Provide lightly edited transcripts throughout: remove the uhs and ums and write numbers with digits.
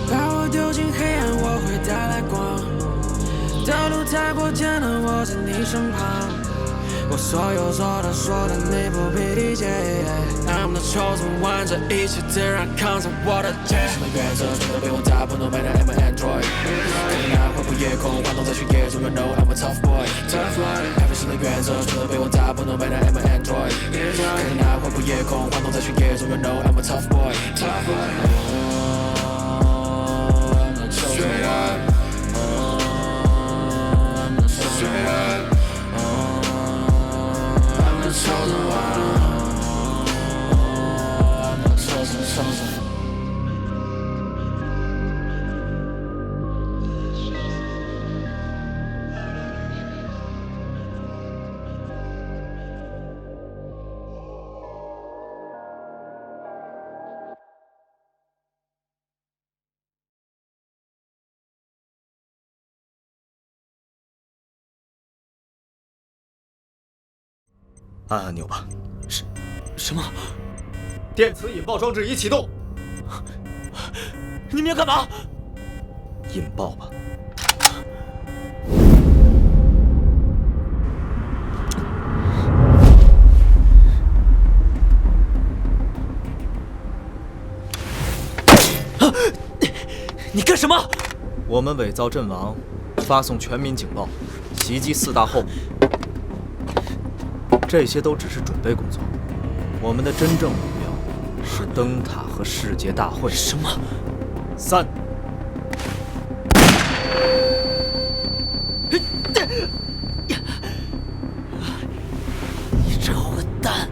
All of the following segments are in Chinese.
把我丢进黑暗，我会带来光。道路太过艰难，我在你身旁。我所有做的说的，你不必理解。I'm the chosen one， 这一切自然扛在我的肩。什么原则全都被我打破 ，No matter I'm an android。看你那恢复夜空，晃动在巡夜中 ，You know I'm a tough boy。Tough boy， 新的原则全都被我打破 ，No matter I'm an android。看你那恢复夜空，晃动在巡夜中 ，You know I'm a tough boy。Tough boy。Straight up, I'm the straight up, I'm the chosen one, I'm the chosen. 按按钮吧。什么？电磁引爆装置已启动。你们要干嘛？引爆吧。你干什么？我们伪造阵亡，发送全民警报，袭击4大后母。这些都只是准备工作，我们的真正目标是灯塔和世界大会。什么？3。你这混蛋！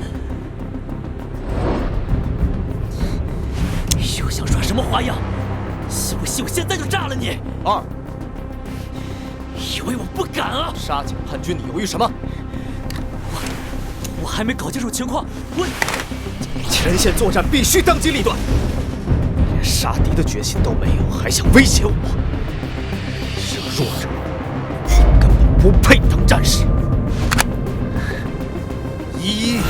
又想耍什么花样？信不信我现在就炸了你？2。以为我不敢啊？杀警叛军，你犹豫什么？我还没搞清楚情况，前线作战必须当机立断，连杀敌的决心都没有，还想威胁我？这弱者根本不配当战士。1。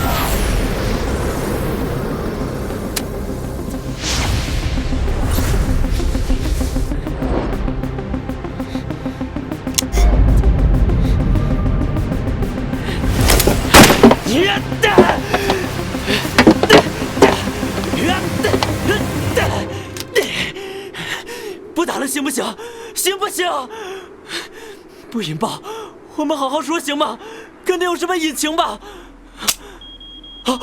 不打了，行不行？行不行？不引爆，我们好好说行吗？肯定有什么隐情吧？啊！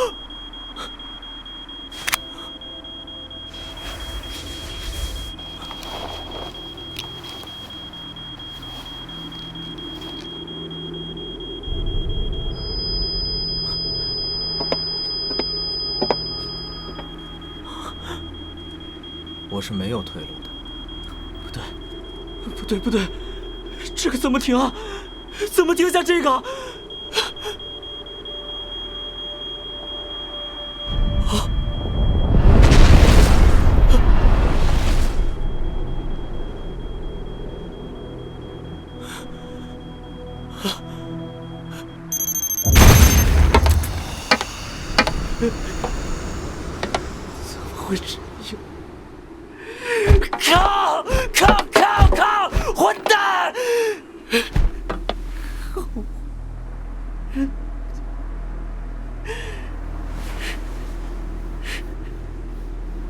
我是没有退路的。不对，这个怎么停啊？怎么停下这个？怎么会这样？靠！混蛋！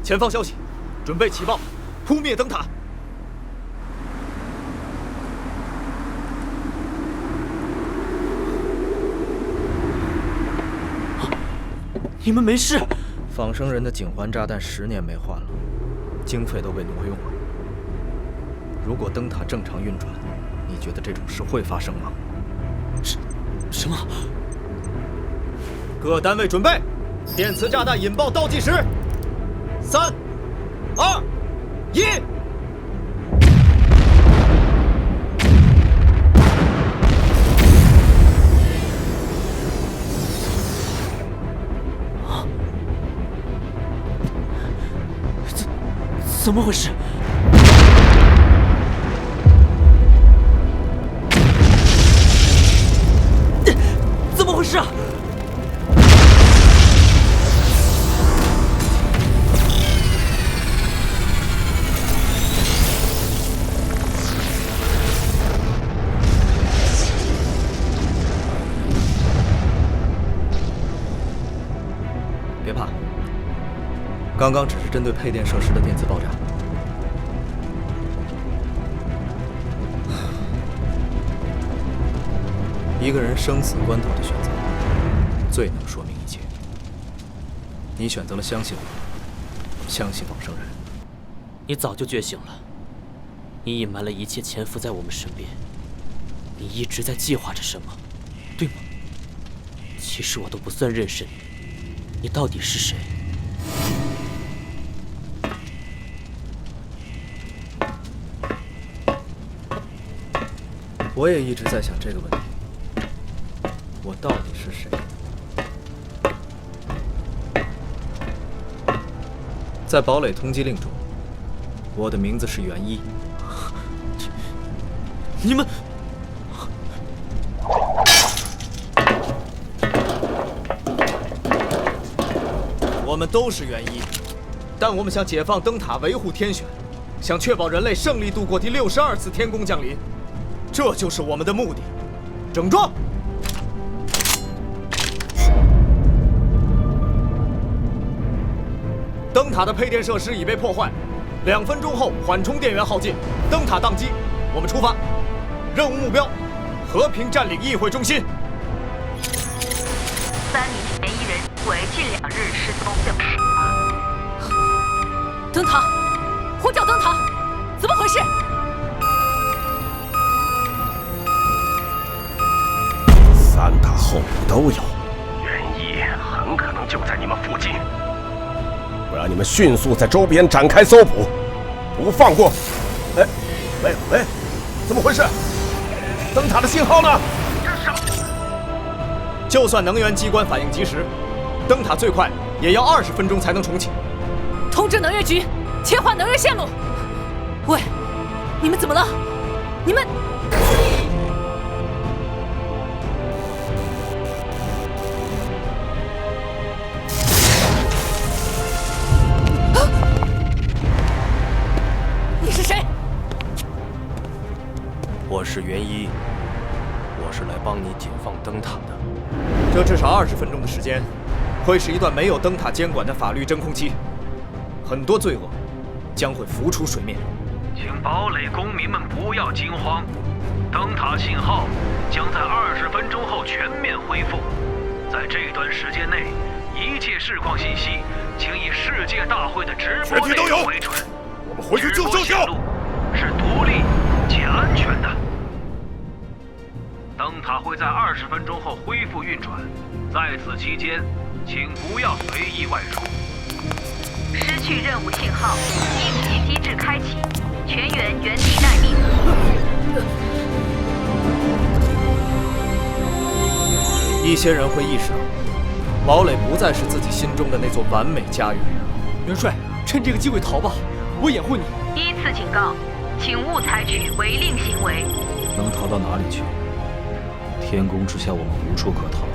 前方消息，准备起爆，扑灭灯塔。你们没事？仿生人的警环炸弹10年没换了，经费都被挪用了。如果灯塔正常运转，你觉得这种事会发生吗？什么？各单位准备，电磁炸弹引爆倒计时，3、2、1。怎么回事？怎么回事啊？别怕，刚刚只是针对配电设施的电磁爆炸。一个人生死关头的选择，最能说明一切。你选择了相信我，相信往生人。你早就觉醒了，你隐瞒了一切，潜伏在我们身边。你一直在计划着什么，对吗？其实我都不算认识你，你到底是谁？我也一直在想这个问题。我到底是谁？在堡垒通缉令中，我的名字是元一。你们，我们都是元一，但我们想解放灯塔，维护天选，想确保人类胜利度过第62次天宫降临，这就是我们的目的。整装！灯塔的配电设施已被破坏，2分钟后缓冲电源耗尽，灯塔宕机。我们出发，任务目标：和平占领议会中心。3名嫌疑人为近2日失踪。灯塔，呼叫灯塔，怎么回事？三塔后面都有，元一很可能就在你们附近。我让你们迅速在周边展开搜捕，不放过。哎，喂，怎么回事？灯塔的信号呢？就算能源机关反应及时，灯塔最快也要20分钟才能重启。通知能源局，切换能源线路。喂，你们怎么了？你们……你是谁？我是元一，我是来帮你解放灯塔的。这至少20分钟的时间，会是一段没有灯塔监管的法律真空期，很多罪恶将会浮出水面。请堡垒公民们不要惊慌，灯塔信号将在20分钟后全面恢复。在这段时间内，一切市况信息请以世界大会的直播内容为准。我们回去就生效。是独立且安全的。灯塔会在20分钟后恢复运转，在此期间，请不要随意外出。失去任务信号，应急机制开启，全员原地待命。一些人会意识到，堡垒不再是自己心中的那座完美家园。元帅，趁这个机会逃吧，我掩护你。第一次警告，请勿采取违令行为。能逃到哪里去？天宫之下，我们无处可逃。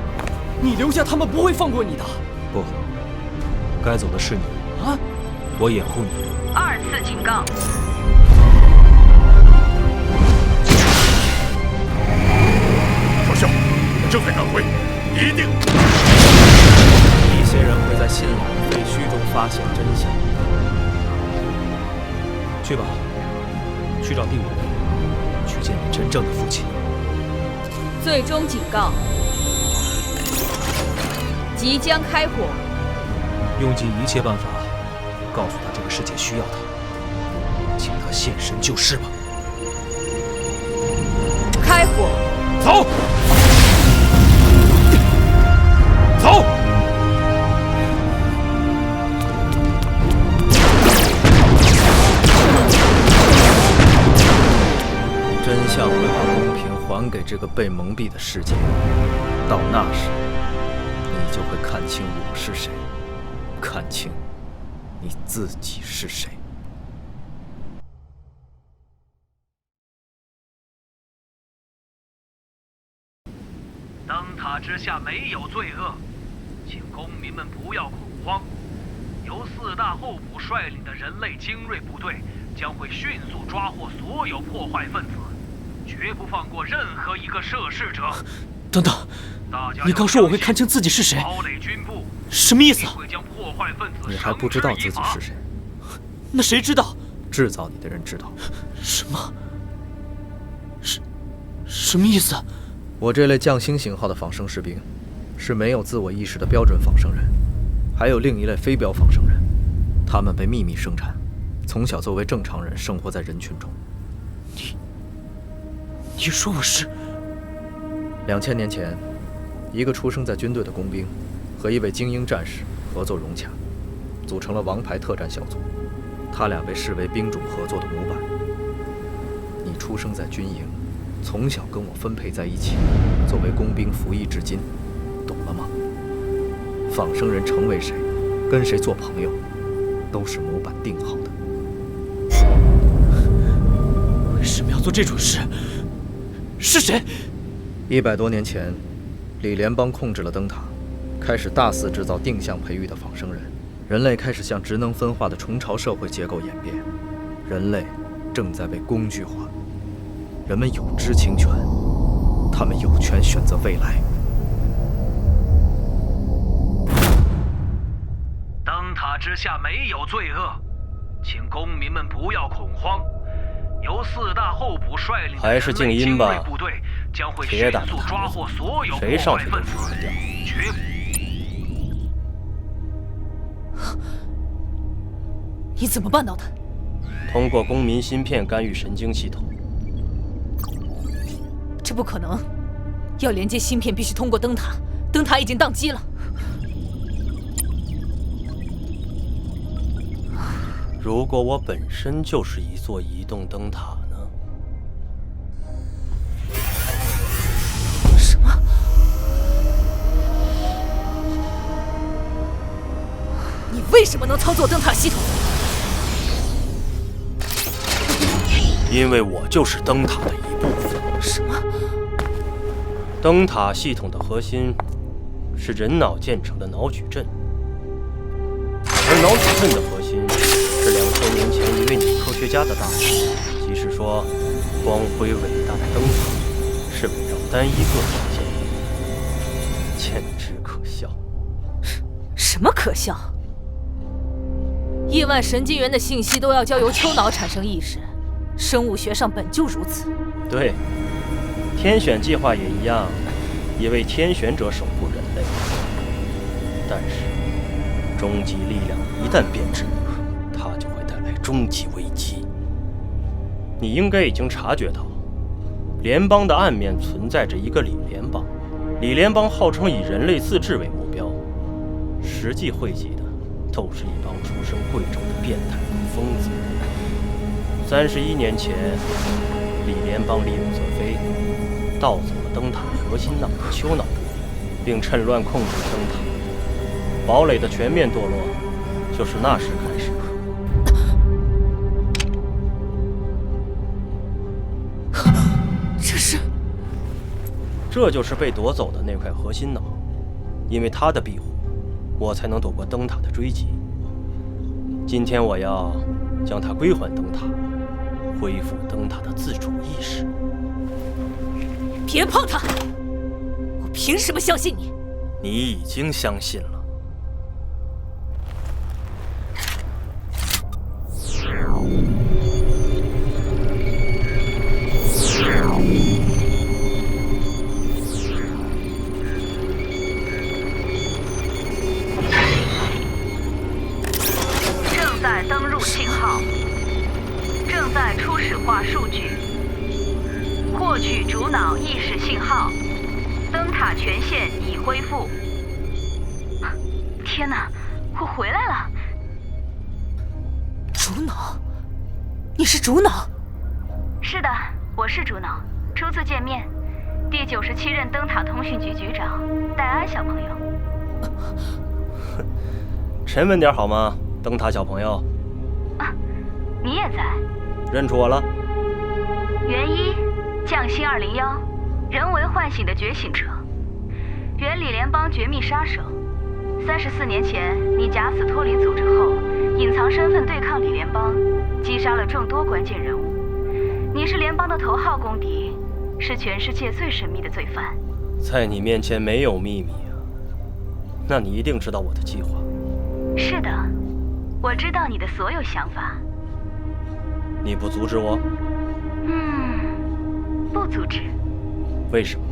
你留下，他们不会放过你的。不，该走的是你啊！我掩护你。2次警告。少校，正在赶回，一定。一些人会在信仰废墟中发现真相。去吧，去找第5人，去见你真正的父亲。最终警告，即将开火。用尽一切办法，告诉他这个世界需要他，请他现身救世吧。开火！走！走！真相会把公平还给这个被蒙蔽的世界，到那时，你就会看清我是谁，看清你自己是谁。灯塔之下没有罪恶，请公民们不要恐慌。由4大候补率领的人类精锐部队将会迅速抓获所有破坏分子，绝不放过任何一个涉事者。等等，你刚说我会看清自己是谁，堡垒军部什么意思？会将破坏分子你还不知道自己是谁？那谁知道？制造你的人知道。什么？什么意思？我这类匠心型号的仿生士兵，是没有自我意识的标准仿生人，还有另一类非标仿生人，他们被秘密生产，从小作为正常人生活在人群中。你说我是？2000年前，一个出生在军队的工兵，和一位精英战士合作融洽，组成了王牌特战小组。他俩被视为兵种合作的模板。你出生在军营，从小跟我分配在一起，作为工兵服役至今，懂了吗？仿生人成为谁，跟谁做朋友，都是模板定好的。为什么要做这种事？是谁？100多年前，李联邦控制了灯塔，开始大肆制造定向培育的仿生人，人类开始向职能分化的虫巢社会结构演变，人类正在被工具化。人们有知情权，他们有权选择未来。灯塔之下没有罪恶，请公民们不要恐慌。由4大候补率领的还是静音吧。部队将会迅速抓获所有破坏分子，绝不。你怎么办到的？通过公民芯片干预神经系统。这不可能！要连接芯片必须通过灯塔，灯塔已经宕机了。如果我本身就是一座移动灯塔呢？什么？你为什么能操作灯塔系统？因为我就是灯塔的一部分。什么？灯塔系统的核心是人脑建成的脑矩阵，而脑矩阵的核心是2000年前一位女科学家的大脑。即是说，光辉伟大的灯塔是围绕单一个体建立，简直可笑。什么可笑？亿万神经元的信息都要交由丘脑产生意识，生物学上本就如此。对，天选计划也一样，以为天选者守护人类。但是，终极力量一旦变质，它就会带来终极危机。你应该已经察觉到，联邦的暗面存在着一个李联邦。李联邦号称以人类自治为目标，实际汇集的都是一帮出身贵重的变态和疯子。31年前，李联邦利用泽飞盗走了灯塔核心脑的丘脑部分，并趁乱控制了灯塔。堡垒的全面堕落，就是那时开始的。这就是被夺走的那块核心脑，因为它的庇护，我才能躲过灯塔的追击。今天我要将它归还灯塔，恢复灯塔的自主意识。别碰它！我凭什么相信你？你已经相信了。正在登入信号，正在初始化数据。获取主脑意识信号，灯塔权限已恢复。天哪，我回来了！主脑，你是主脑？是的，我是主脑，初次见面。第97任灯塔通讯局局长戴安小朋友。沉稳点好吗，灯塔小朋友？啊，你也在？认出我了？元一，匠心201，人为唤醒的觉醒者，原李联邦绝密杀手。34年前，你假死脱离组织后，隐藏身份对抗李联邦，击杀了众多关键人物。你是联邦的头号公敌，是全世界最神秘的罪犯。在你面前没有秘密啊，那你一定知道我的计划。是的，我知道你的所有想法。你不阻止我？不阻止。为什么？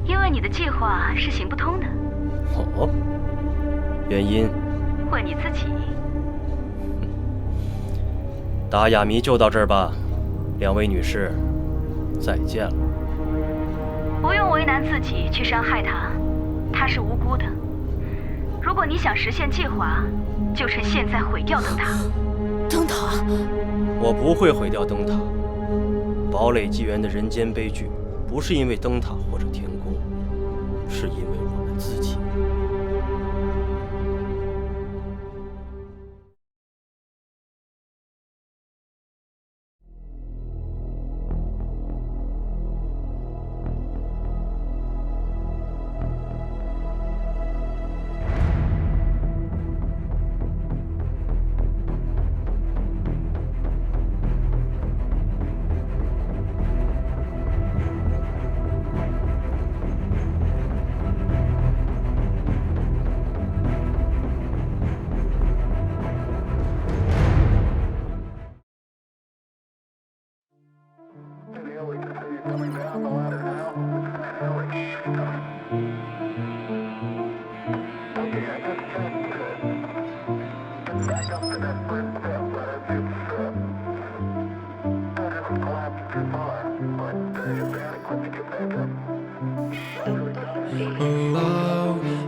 因为你的计划是行不通的。哦，原因？问你自己。达雅弥就到这儿吧，两位女士，再见了。不用为难自己去伤害她，她是无辜的。如果你想实现计划，就趁现在毁掉灯塔。灯塔？我不会毁掉灯塔。堡垒纪元的人间悲剧，不是因为灯塔或者天宫，是因为我们自己。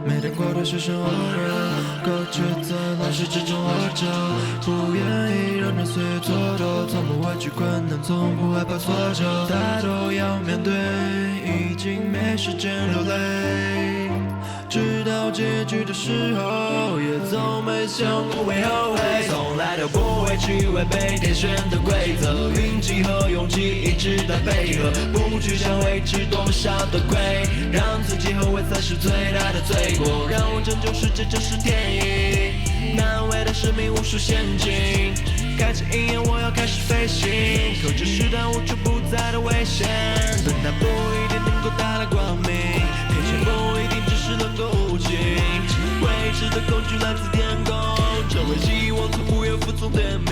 每天过的是生活着，隔绝在乱世之中活着，不愿意让人岁月蹉跎，从不畏惧困难，从不害怕挫折，大都要面对，已经没时间流泪，直到结局的时候，也从没想过会后悔，从来都不会去违背天选的规则，运气和勇气一直在配合，不去想会吃多少的亏，让自己后悔才是最大的罪过，让我拯救世界这是天意，难为的生命无数陷阱，开启鹰眼我要开始飞行，可这是当无处不在的危险，灯塔不一定能够带来光明，偏见不一定只是能够无情，未知的恐惧来自天空，成为希望从不愿服从天命。